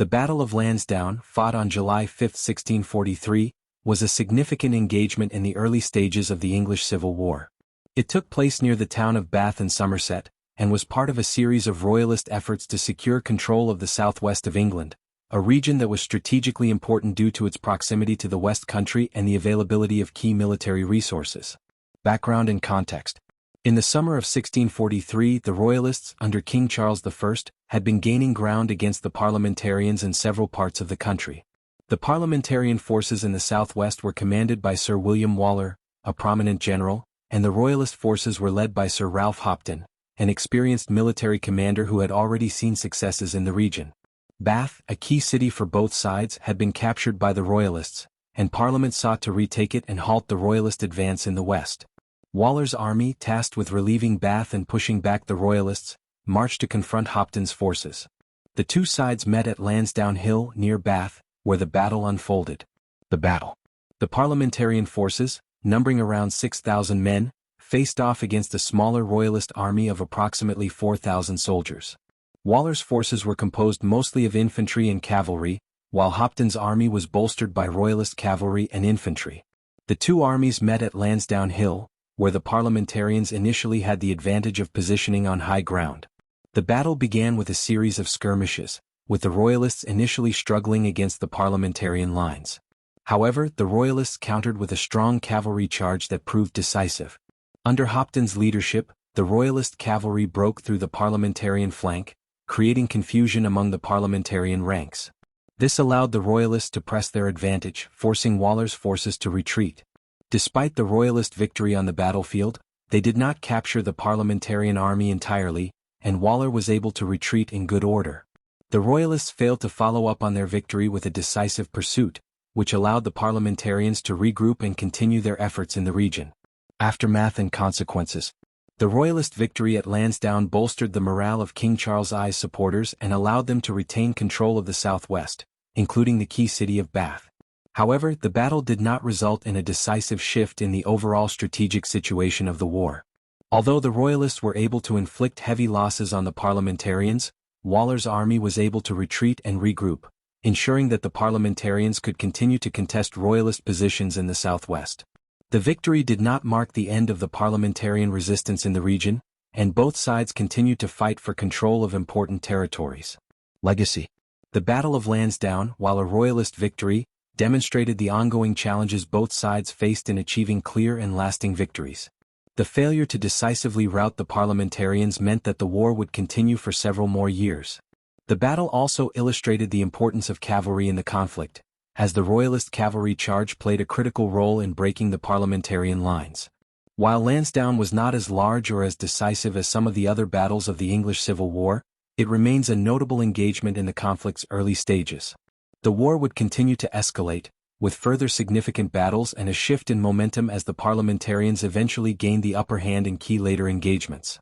The Battle of Lansdowne, fought on July 5, 1643, was a significant engagement in the early stages of the English Civil War. It took place near the town of Bath in Somerset, and was part of a series of royalist efforts to secure control of the southwest of England, a region that was strategically important due to its proximity to the West Country and the availability of key military resources. Background and context. In the summer of 1643, the Royalists, under King Charles I, had been gaining ground against the Parliamentarians in several parts of the country. The Parliamentarian forces in the southwest were commanded by Sir William Waller, a prominent general, and the Royalist forces were led by Sir Ralph Hopton, an experienced military commander who had already seen successes in the region. Bath, a key city for both sides, had been captured by the Royalists, and Parliament sought to retake it and halt the Royalist advance in the west. Waller's army, tasked with relieving Bath and pushing back the Royalists, marched to confront Hopton's forces. The two sides met at Lansdowne Hill near Bath, where the battle unfolded. The battle. The Parliamentarian forces, numbering around 6,000 men, faced off against a smaller Royalist army of approximately 4,000 soldiers. Waller's forces were composed mostly of infantry and cavalry, while Hopton's army was bolstered by Royalist cavalry and infantry. The two armies met at Lansdowne Hill, where the Parliamentarians initially had the advantage of positioning on high ground. The battle began with a series of skirmishes, with the Royalists initially struggling against the Parliamentarian lines. However, the Royalists countered with a strong cavalry charge that proved decisive. Under Hopton's leadership, the Royalist cavalry broke through the Parliamentarian flank, creating confusion among the Parliamentarian ranks. This allowed the Royalists to press their advantage, forcing Waller's forces to retreat. Despite the Royalist victory on the battlefield, they did not capture the Parliamentarian army entirely, and Waller was able to retreat in good order. The Royalists failed to follow up on their victory with a decisive pursuit, which allowed the Parliamentarians to regroup and continue their efforts in the region. Aftermath and consequences. The Royalist victory at Lansdowne bolstered the morale of King Charles I's supporters and allowed them to retain control of the southwest, including the key city of Bath. However, the battle did not result in a decisive shift in the overall strategic situation of the war. Although the Royalists were able to inflict heavy losses on the Parliamentarians, Waller's army was able to retreat and regroup, ensuring that the Parliamentarians could continue to contest Royalist positions in the southwest. The victory did not mark the end of the Parliamentarian resistance in the region, and both sides continued to fight for control of important territories. Legacy. The Battle of Lansdowne, while a Royalist victory, demonstrated the ongoing challenges both sides faced in achieving clear and lasting victories. The failure to decisively rout the Parliamentarians meant that the war would continue for several more years. The battle also illustrated the importance of cavalry in the conflict, as the Royalist cavalry charge played a critical role in breaking the Parliamentarian lines. While Lansdowne was not as large or as decisive as some of the other battles of the English Civil War, it remains a notable engagement in the conflict's early stages. The war would continue to escalate, with further significant battles and a shift in momentum as the Parliamentarians eventually gained the upper hand in key later engagements.